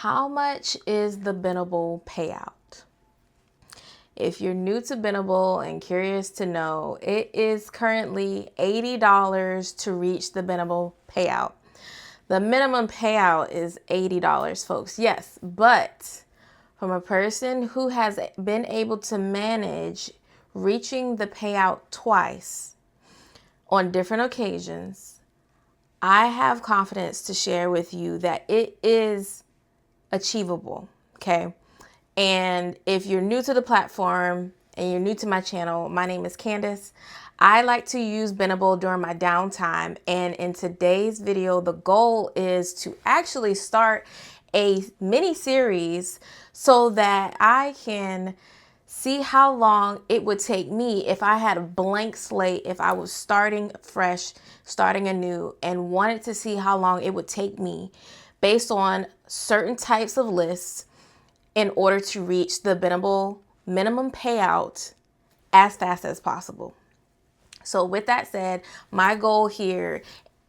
How much is the Benable Payout? If you're new to Benable and curious to know, it is currently $80 to reach the Benable Payout. The minimum payout is $80, folks. Yes, but from a person who has been able to manage reaching the payout twice on different occasions, I have confidence to share with you that it is achievable, okay? And if you're new to the platform and you're new to my channel, my name is Candace. I like to use Benable during my downtime, and in today's video, the goal is to actually start a mini series so that I can see how long it would take me if I had a blank slate, if I was starting fresh, starting anew, and wanted to see how long it would take me based on certain types of lists in order to reach the Benable minimum payout as fast as possible. So with that said, my goal here,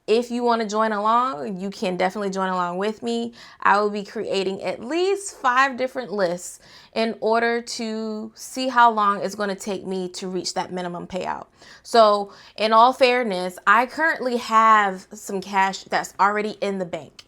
if you want to join along, you can definitely join along with me. I will be creating at least 5 different lists in order to see how long it's going to take me to reach that minimum payout. So in all fairness, I currently have some cash that's already in the bank.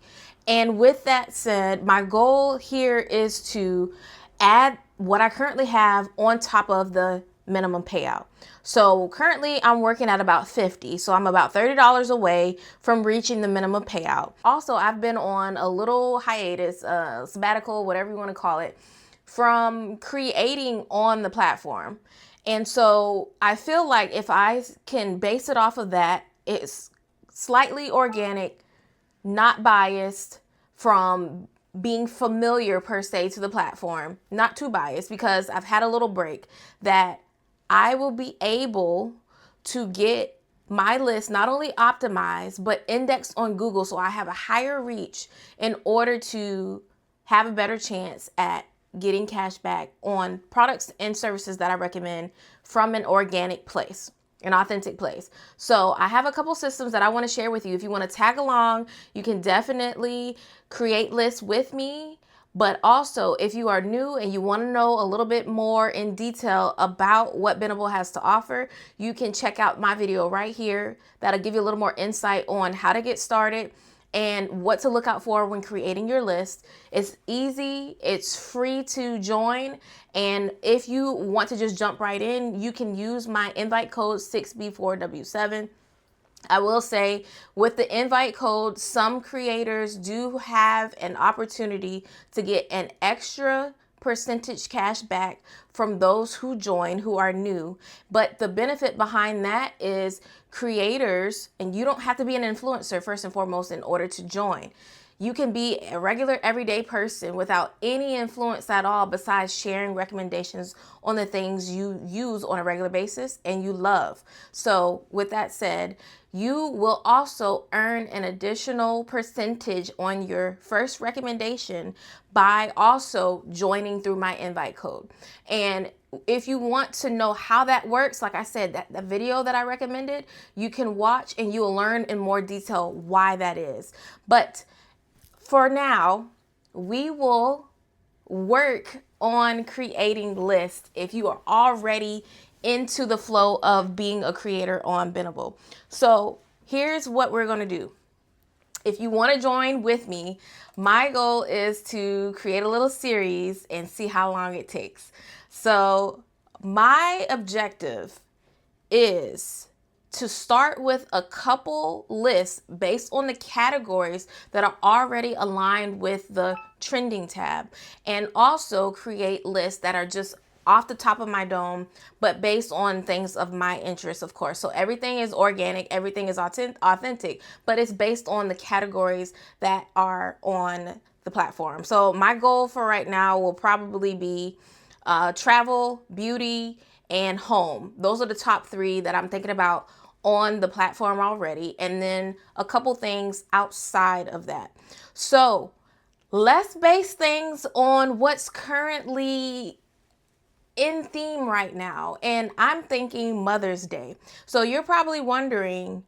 And with that said, my goal here is to add what I currently have on top of the minimum payout. So currently I'm working at about 50. So I'm about $30 away from reaching the minimum payout. Also, I've been on a little hiatus, sabbatical, whatever you want to call it, from creating on the platform. And so I feel like if I can base it off of that, it's slightly organic, not biased from being familiar per se to the platform, not too biased because I've had a little break, that I will be able to get my list not only optimized, but indexed on Google so I have a higher reach in order to have a better chance at getting cash back on products and services that I recommend from an organic place, an authentic place. So I have a couple systems that I want to share with you. If you want to tag along, you can definitely create lists with me. But also, if you are new and you want to know a little bit more in detail about what Benable has to offer, you can check out my video right here. That'll give you a little more insight on how to get started and what to look out for when creating your list. It's easy, it's free to join, and if you want to just jump right in, you can use my invite code 6B4W7. I will say with the invite code, some creators do have an opportunity to get an extra percentage cash back from those who join who are new. But the benefit behind that is creators, and you don't have to be an influencer first and foremost in order to join. You can be a regular everyday person without any influence at all besides sharing recommendations on the things you use on a regular basis and you love. So with that said, you will also earn an additional percentage on your first recommendation by also joining through my invite code. And if you want to know how that works, like I said, that the video that I recommended, you can watch and you will learn in more detail why that is. But for now, we will work on creating lists if you are already into the flow of being a creator on Benable. So here's what we're going to do. If you want to join with me, my goal is to create a little series and see how long it takes. So my objective is to start with a couple lists based on the categories that are already aligned with the trending tab, and also create lists that are just off the top of my dome, but based on things of my interest, of course. So everything is organic, everything is authentic, but it's based on the categories that are on the platform. So my goal for right now will probably be travel, beauty, and home. Those are the top 3 that I'm thinking about on the platform already, and then a couple things outside of that. So let's base things on what's currently in theme right now, and I'm thinking Mother's Day. So you're probably wondering,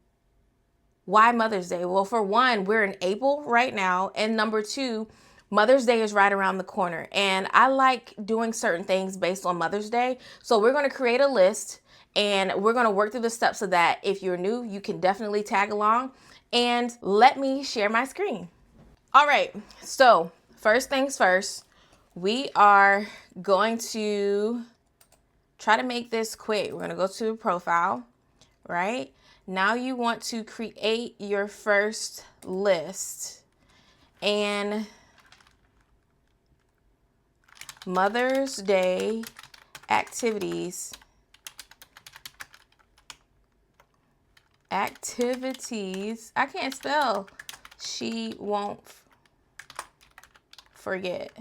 why Mother's Day? Well, for one, we're in April right now, and number 2, Mother's Day is right around the corner, and I like doing certain things based on Mother's Day. So we're going to create a list, and we're going to work through the steps of that. If you're new, you can definitely tag along, and let me share my screen. All right, so first things first, we are going to try to make this quick. We're going to go to profile, right? Now you want to create your first list, and Mother's Day activities. I can't spell. She won't forget.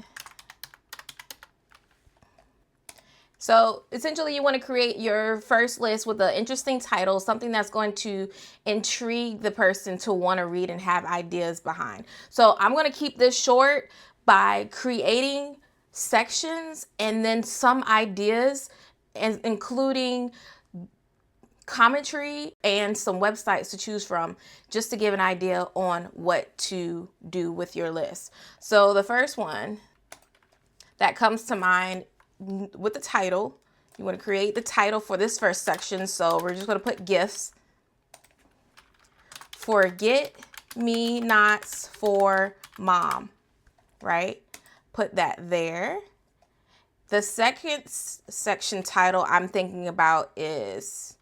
So essentially you want to create your first list with an interesting title, something that's going to intrigue the person to want to read and have ideas behind. So I'm going to keep this short by creating sections and then some ideas, and including commentary and some websites to choose from, just to give an idea on what to do with your list. So the first one that comes to mind with the title, you want to create the title for this first section. So we're just going to put gifts. Forget me nots for mom, right? Put that there. The second section title I'm thinking about is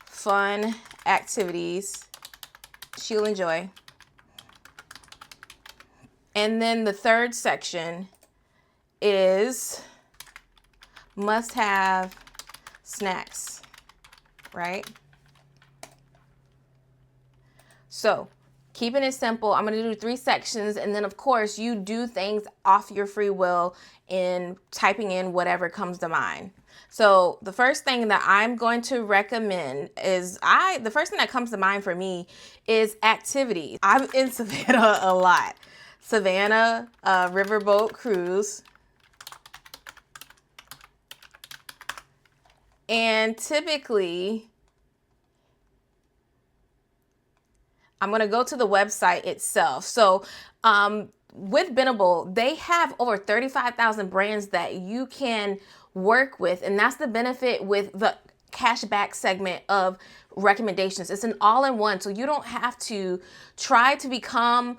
fun activities she'll enjoy. And then the third section is must have snacks, right? So keeping it simple, I'm going to do 3 sections, and then of course you do things off your free will in typing in whatever comes to mind. So the first thing that I'm going to recommend is the first thing that comes to mind for me is activities. I'm in Savannah a lot. Savannah riverboat cruise. And typically, I'm going to go to the website itself. So with Benable, they have over 35,000 brands that you can work with. And that's the benefit with the cashback segment of recommendations. It's an all-in-one. So you don't have to try to become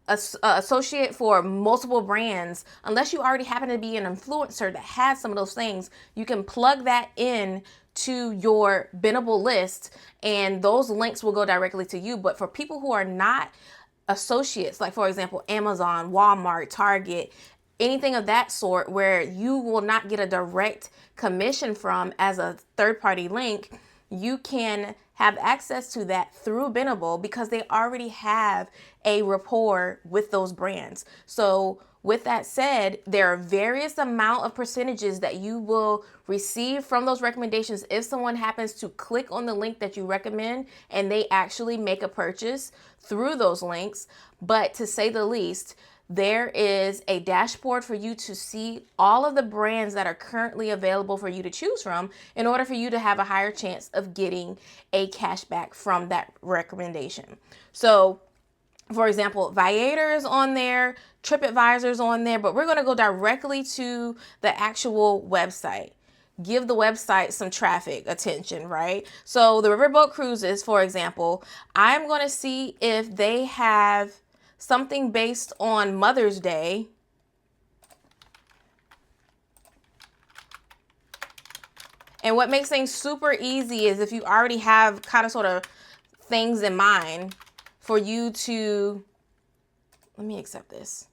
associate for multiple brands unless you already happen to be an influencer that has some of those things. You can plug that in to your Benable list, and those links will go directly to you. But for people who are not associates, like for example, Amazon, Walmart, Target, anything of that sort, where you will not get a direct commission from as a third-party link, you can have access to that through Benable because they already have a rapport with those brands. So with that said, there are various amount of percentages that you will receive from those recommendations if someone happens to click on the link that you recommend and they actually make a purchase through those links. But to say the least, there is a dashboard for you to see all of the brands that are currently available for you to choose from in order for you to have a higher chance of getting a cashback from that recommendation. So for example, Viator is on there, TripAdvisor is on there, but we're going to go directly to the actual website. Give the website some traffic attention, right? So the Riverboat Cruises, for example, I'm going to see if they have something based on Mother's Day. And what makes things super easy is if you already have kind of sort of things in mind for you to, let me accept this.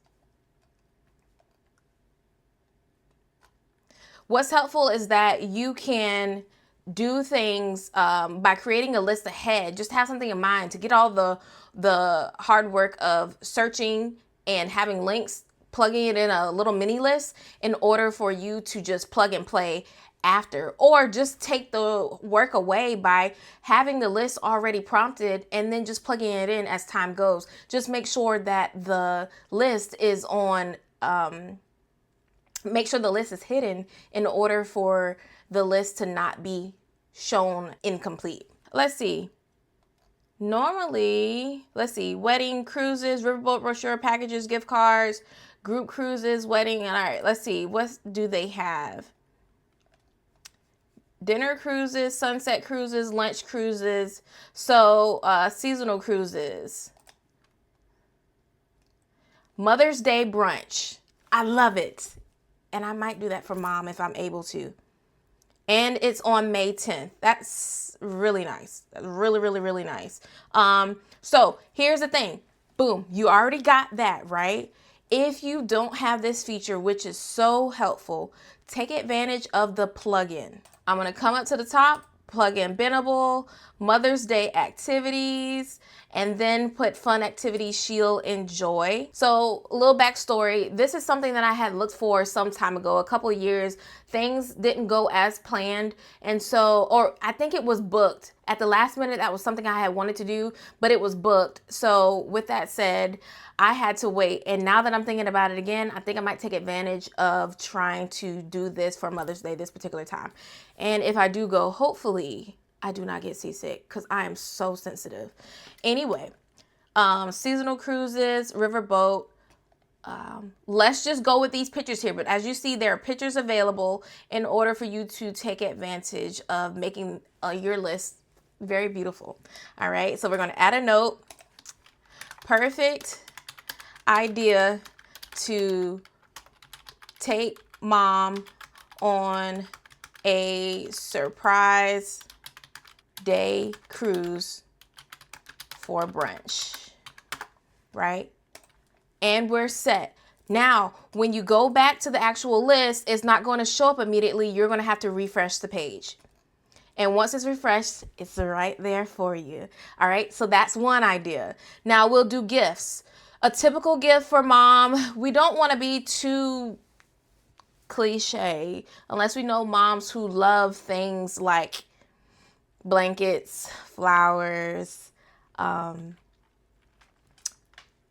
What's helpful is that you can do things by creating a list ahead. Just have something in mind to get all the hard work of searching and having links, plugging it in a little mini list in order for you to just plug and play after, or just take the work away by having the list already prompted and then just plugging it in as time goes. Just make sure that the list is on, make sure the list is hidden in order for the list to not be shown incomplete. Let's see. Normally, let's see, wedding, cruises, riverboat brochure, packages, gift cards, Group cruises, wedding. And all right, let's see. What do they have? Dinner cruises, sunset cruises, lunch cruises. So seasonal cruises. Mother's Day brunch. I love it. And I might do that for mom if I'm able to. And it's on May 10th. That's really nice. That's really, really, really nice. So here's the thing. Boom. You already got that, right? If you don't have this feature, which is so helpful, take advantage of the plugin. I'm going to come up to the top, plug in Benable, Mother's Day activities, and then put fun activities, She'll enjoy. So a little backstory. This is something that I had looked for some time ago, a couple of years. Things didn't go as planned. And so, or I think it was booked at the last minute. That was something I had wanted to do, but it was booked. So with that said, I had to wait. And now that I'm thinking about it again, I think I might take advantage of trying to do this for Mother's Day this particular time. And if I do go, hopefully I do not get seasick because I am so sensitive. Anyway, seasonal cruises, riverboat. Let's just go with these pictures here. But as you see, there are pictures available in order for you to take advantage of making your list very beautiful. All right, so we're going to add a note. Perfect idea to take mom on a surprise day cruise for brunch, right? And we're set. Now, when you go back to the actual list, it's not going to show up immediately. You're going to have to refresh the page. And once it's refreshed, it's right there for you. All right, so that's one idea. Now we'll do gifts. A typical gift for mom, we don't want to be too cliche unless we know moms who love things like blankets, flowers,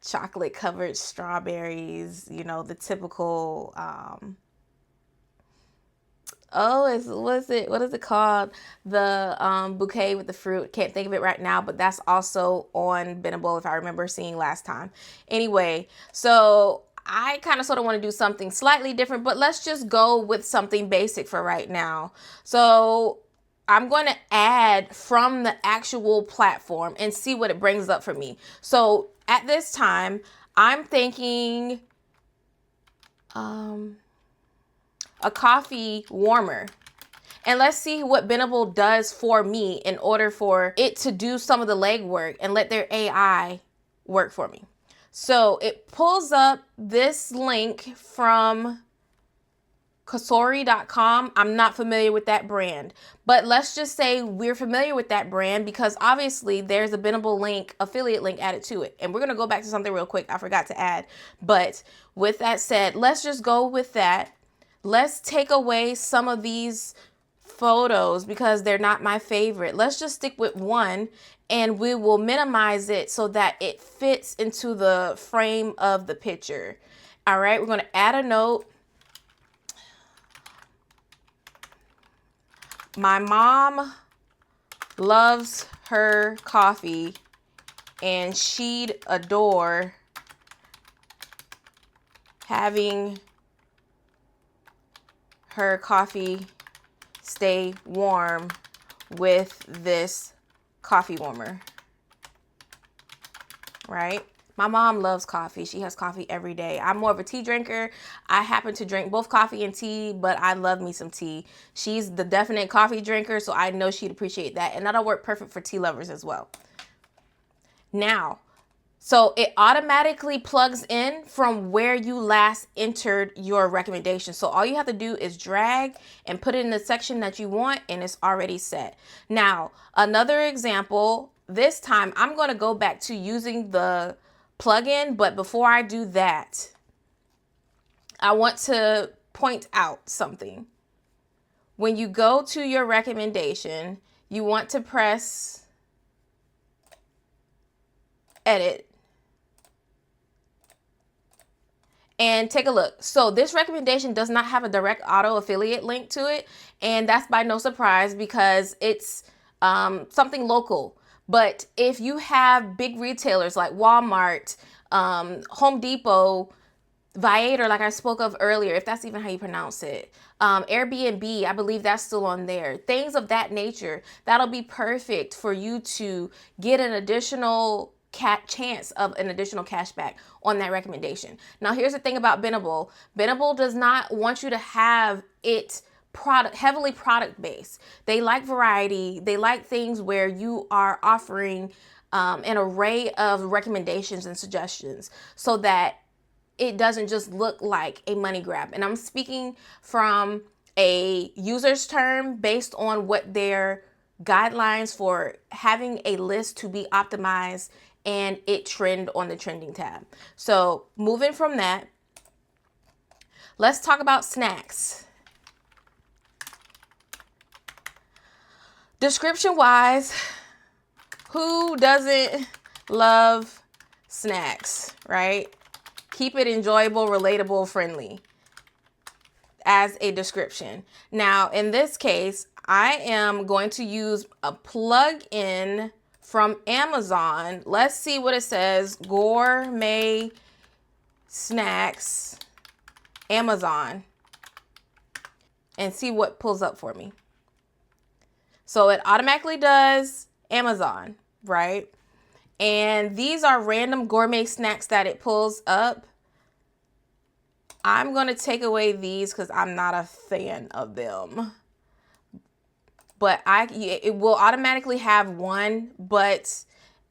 chocolate covered strawberries, you know, the typical, what is it called? The bouquet with the fruit. Can't think of it right now, but that's also on Benable if I remember seeing last time. Anyway, so I kind of sort of want to do something slightly different, but let's just go with something basic for right now. So I'm going to add from the actual platform and see what it brings up for me. So at this time, I'm thinking a coffee warmer. And let's see what Benable does for me in order for it to do some of the legwork and let their AI work for me. So it pulls up this link from Kasori.com. I'm not familiar with that brand, but let's just say we're familiar with that brand because obviously there's a Benable link, affiliate link added to it. And we're going to go back to something real quick I forgot to add. But with that said, let's just go with that. Let's take away some of these photos because they're not my favorite. Let's just stick with one and we will minimize it so that it fits into the frame of the picture. All right, we're going to add a note. My mom loves her coffee and she'd adore having her coffee stay warm with this coffee warmer, right? My mom loves coffee. She has coffee every day. I'm more of a tea drinker. I happen to drink both coffee and tea, but I love me some tea. She's the definite coffee drinker, so I know she'd appreciate that. And that'll work perfect for tea lovers as well. Now, so it automatically plugs in from where you last entered your recommendation. So all you have to do is drag and put it in the section that you want and it's already set. Now, another example, this time I'm going to go back to using the plugin, but before I do that, I want to point out something. When you go to your recommendation, you want to press edit. And take a look. So this recommendation does not have a direct auto affiliate link to it. And that's by no surprise because it's something local. But if you have big retailers like Walmart, Home Depot, Viator, like I spoke of earlier, if that's even how you pronounce it. Airbnb, I believe that's still on there. Things of that nature. That'll be perfect for you to get an additional chance of an additional cashback on that recommendation. Now, here's the thing about Benable. Benable does not want you to have it heavily product based. They like variety. They like things where you are offering an array of recommendations and suggestions so that it doesn't just look like a money grab. And I'm speaking from a user's term based on what their guidelines for having a list to be optimized and it trend on the trending tab. So moving from that, let's talk about snacks. Description wise, who doesn't love snacks, right? Keep it enjoyable, relatable, friendly as a description. Now, in this case, I am going to use a plug-in from Amazon. Let's see what it says. Gourmet snacks, Amazon, and see what pulls up for me. So it automatically does Amazon, right? And these are random gourmet snacks that it pulls up. I'm going to take away these because I'm not a fan of them. But it will automatically have one. But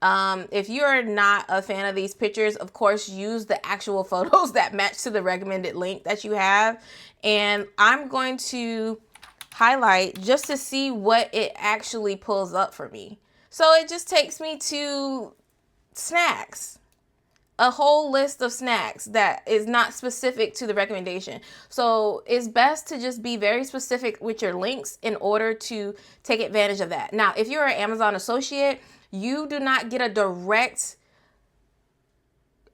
if you're not a fan of these pictures, of course, use the actual photos that match to the recommended link that you have. And I'm going to highlight just to see what it actually pulls up for me. So it just takes me to snacks. A whole list of snacks that is not specific to the recommendation. So it's best to just be very specific with your links in order to take advantage of that. Now, if you're an Amazon associate, you do not get a direct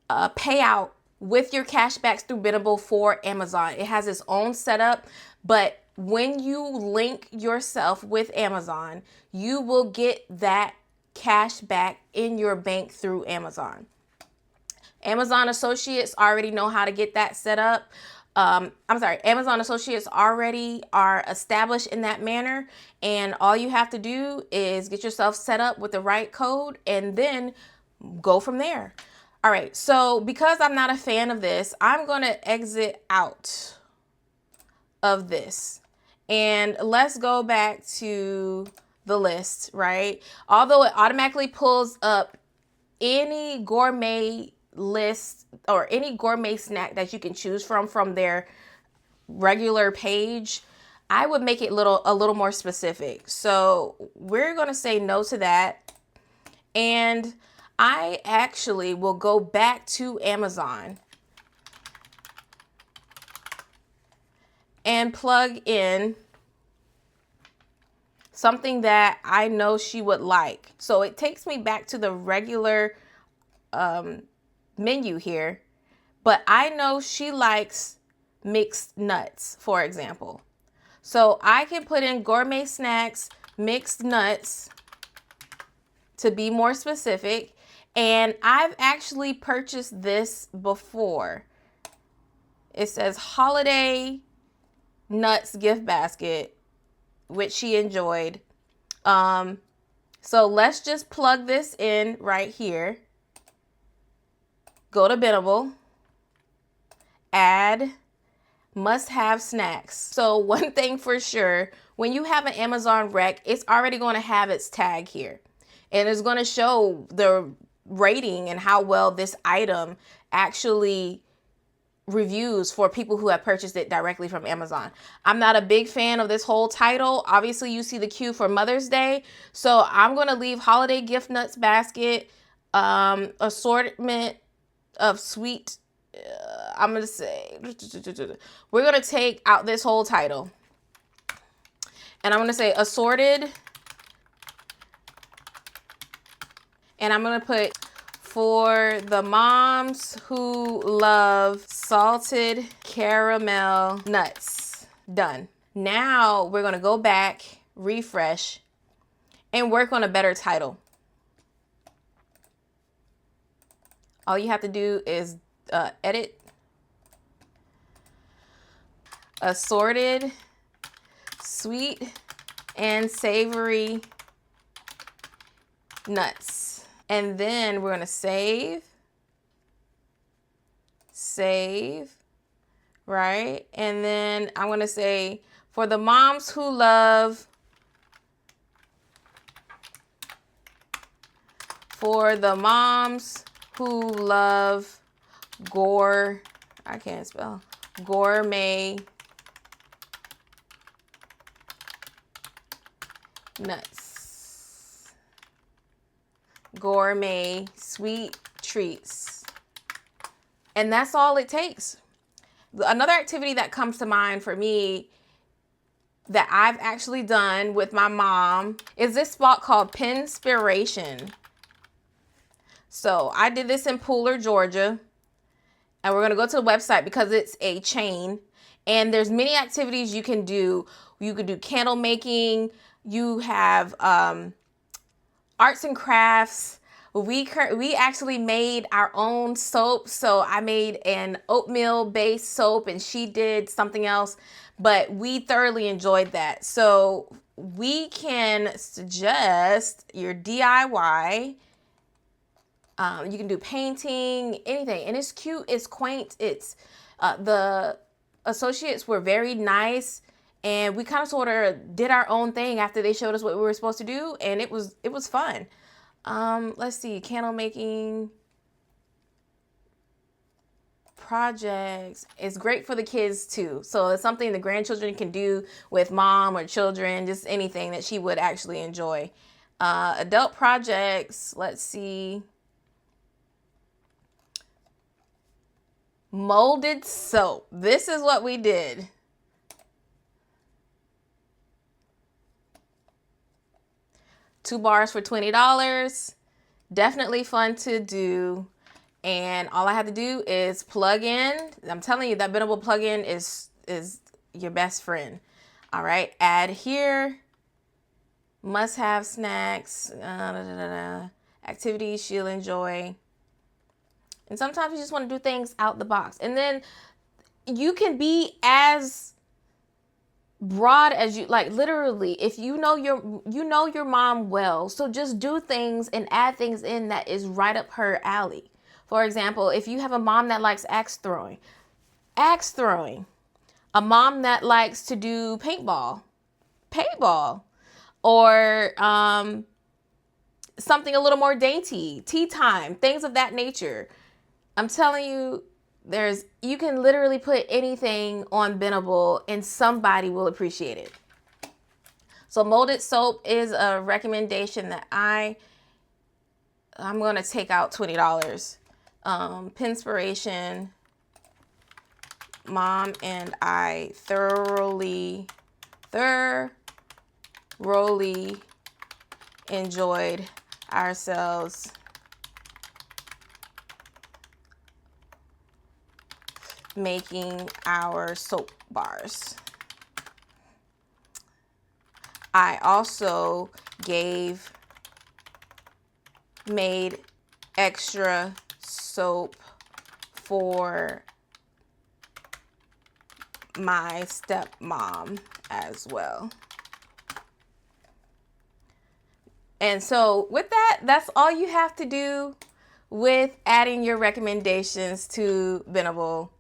payout with your cashbacks through Benable for Amazon. It has its own setup, but when you link yourself with Amazon, you will get that cash back in your bank through Amazon. Amazon associates already know how to get that set up. Amazon associates already are established in that manner. And all you have to do is get yourself set up with the right code and then go from there. All right, so because I'm not a fan of this, I'm going to exit out of this. And let's go back to the list, right? Although it automatically pulls up any gourmet list or any gourmet snack that you can choose from their regular page, I would make it a little more specific. So we're going to say no to that. And I actually will go back to Amazon and plug in something that I know she would like. So it takes me back to the regular menu here, but I know she likes mixed nuts, for example. So I can put in gourmet snacks, mixed nuts to be more specific. And I've actually purchased this before. It says holiday nuts gift basket, which she enjoyed. So let's just plug this in right here. Go to Benable, add must-have snacks. So one thing for sure, when you have an Amazon rec, it's already going to have its tag here. And it's going to show the rating and how well this item actually reviews for people who have purchased it directly from Amazon. I'm not a big fan of this whole title. Obviously, you see the queue for Mother's Day. So I'm going to leave holiday gift nuts basket, assortment of sweet. I'm going to say, we're going to take out this whole title. And I'm going to say assorted. And I'm going to put for the moms who love salted caramel nuts. Done. Now we're going to go back, refresh, and work on a better title. All you have to do is edit assorted sweet and savory nuts. And then we're going to save, right? And then I'm going to say, for the moms who love, gourmet nuts, gourmet sweet treats. And that's all it takes. Another activity that comes to mind for me that I've actually done with my mom is this spot called Pinspiration. So I did this in Pooler, Georgia. And we're going to go to the website because it's a chain. And there's many activities you can do. You could do candle making. You have arts and crafts. We actually made our own soap. So I made an oatmeal based soap and she did something else, but we thoroughly enjoyed that. So we can suggest your DIY. You can do painting, anything. And it's cute, it's quaint. It's the associates were very nice. And we kind of sort of did our own thing after they showed us what we were supposed to do. And it was fun. Let's see, candle making projects. It's great for the kids too. So it's something the grandchildren can do with mom or children, just anything that she would actually enjoy. Adult projects, let's see. Molded soap. This is what we did. Two bars for $20. Definitely fun to do. And all I have to do is plug in. I'm telling you, that Benable plugin is your best friend. All right. Add here. Must have snacks. Activities she'll enjoy. And sometimes you just want to do things out the box. And then you can be as broad as you like, literally, if you know your mom well, so just do things and add things in that is right up her alley. For example, if you have a mom that likes axe throwing, a mom that likes to do paintball, or something a little more dainty, tea time, things of that nature. I'm telling you, you can literally put anything on Benable and somebody will appreciate it. So molded soap is a recommendation that I'm going to take out $20. Pinspiration. Mom and I thoroughly enjoyed ourselves making our soap bars. I also made extra soap for my stepmom as well. And so with that, that's all you have to do with adding your recommendations to Benable.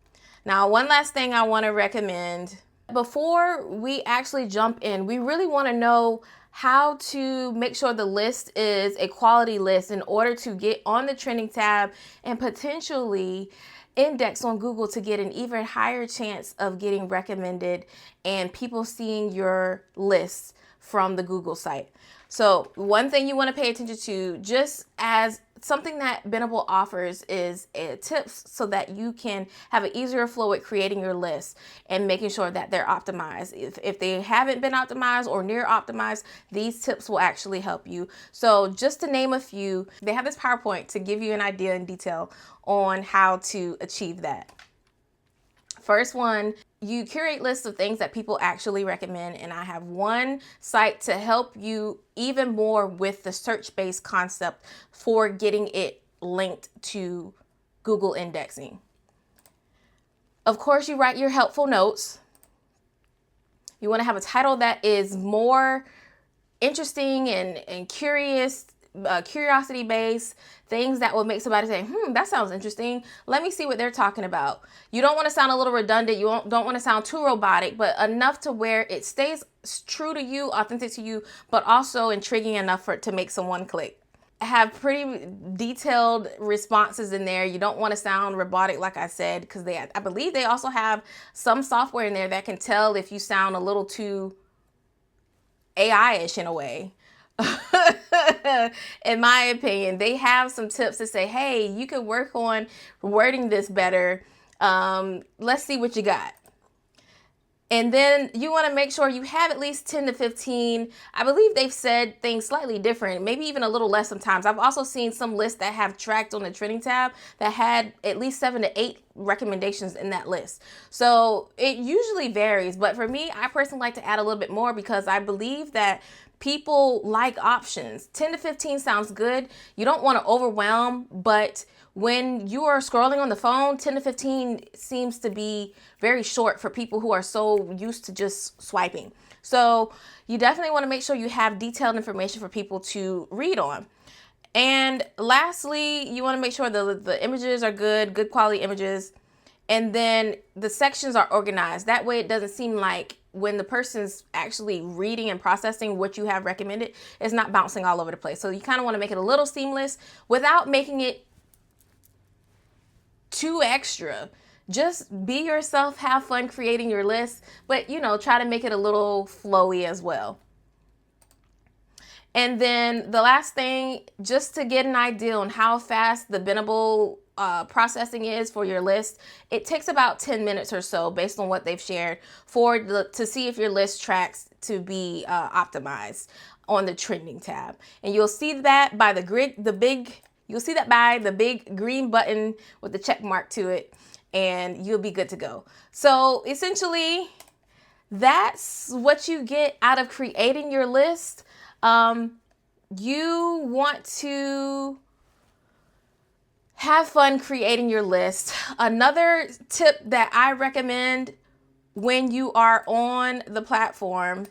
Now, one last thing I want to recommend. Before we actually jump in, we really want to know how to make sure the list is a quality list in order to get on the trending tab and potentially index on Google to get an even higher chance of getting recommended and people seeing your lists from the Google site. So one thing you want to pay attention to, just as something that Benable offers, is tips so that you can have an easier flow with creating your list and making sure that they're optimized. If they haven't been optimized or near optimized, these tips will actually help you. So just to name a few, they have this PowerPoint to give you an idea in detail on how to achieve that. First one, you curate lists of things that people actually recommend, and I have one site to help you even more with the search-based concept for getting it linked to Google indexing. Of course, you write your helpful notes. You want to have a title that is more interesting and curious, curiosity based, things that will make somebody say, that sounds interesting. Let me see what they're talking about. You don't want to sound a little redundant. You don't want to sound too robotic, but enough to where it stays true to you, authentic to you, but also intriguing enough for it to make someone click. Have pretty detailed responses in there. You don't want to sound robotic, like I said, because I believe they also have some software in there that can tell if you sound a little too AI-ish in a way. In my opinion, they have some tips to say, hey, you could work on wording this better. Let's see what you got. And then you want to make sure you have at least 10 to 15. I believe they've said things slightly different, maybe even a little less sometimes. I've also seen some lists that have tracked on the trending tab that had at least 7 to 8 recommendations in that list. So it usually varies. But for me, I personally like to add a little bit more because I believe that people like options. 10 to 15 sounds good. You don't want to overwhelm, but when you are scrolling on the phone, 10 to 15 seems to be very short for people who are so used to just swiping. So you definitely want to make sure you have detailed information for people to read on. And lastly, you want to make sure the images are good quality images. And then the sections are organized. That way it doesn't seem like when the person's actually reading and processing what you have recommended, it's not bouncing all over the place. So you kind of want to make it a little seamless without making it too extra. Just be yourself, have fun creating your list, but try to make it a little flowy as well. And then the last thing, just to get an idea on how fast the Benable processing is for your list, it takes about 10 minutes or so based on what they've shared to see if your list tracks to be optimized on the trending tab. And you'll see that by the big green button with the check mark to it, and you'll be good to go. So essentially, that's what you get out of creating your list. You want to have fun creating your list. Another tip that I recommend when you are on the platform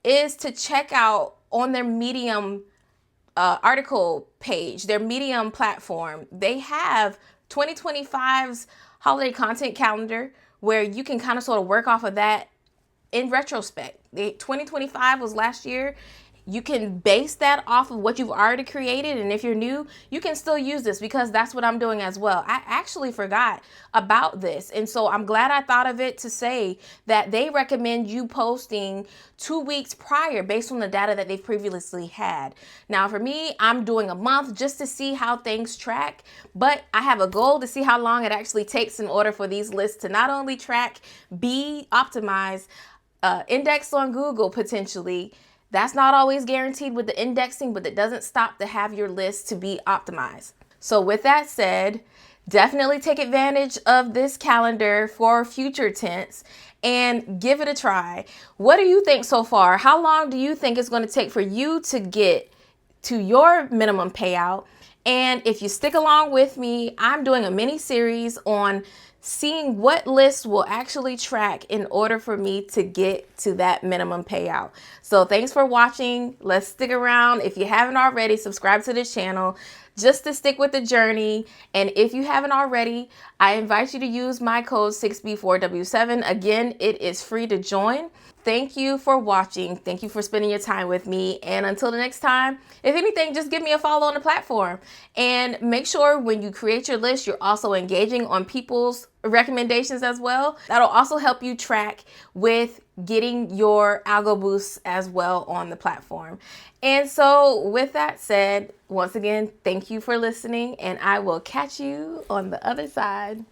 is to check out on their Medium article page, their Medium platform. They have 2025's holiday content calendar where you can kind of sort of work off of that in retrospect. 2025 was last year. You can base that off of what you've already created. And if you're new, you can still use this because that's what I'm doing as well. I actually forgot about this. And so I'm glad I thought of it to say that they recommend you posting 2 weeks prior based on the data that they've previously had. Now, for me, I'm doing a month just to see how things track, but I have a goal to see how long it actually takes in order for these lists to not only track, be optimized, indexed on Google potentially. That's not always guaranteed with the indexing, but it doesn't stop to have your list to be optimized. So with that said, definitely take advantage of this calendar for future tense and give it a try. What do you think so far? How long do you think it's going to take for you to get to your minimum payout? And if you stick along with me, I'm doing a mini series on seeing what lists will actually track in order for me to get to that minimum payout. So thanks for watching. Let's stick around. If you haven't already, subscribe to this channel just to stick with the journey. And if you haven't already, I invite you to use my code 6B4W7. Again, it is free to join. Thank you for watching. Thank you for spending your time with me. And until the next time, if anything, just give me a follow on the platform. And make sure when you create your list, you're also engaging on people's recommendations as well. That'll also help you track with getting your algo boosts as well on the platform. And so with that said, once again, thank you for listening, and I will catch you on the other side.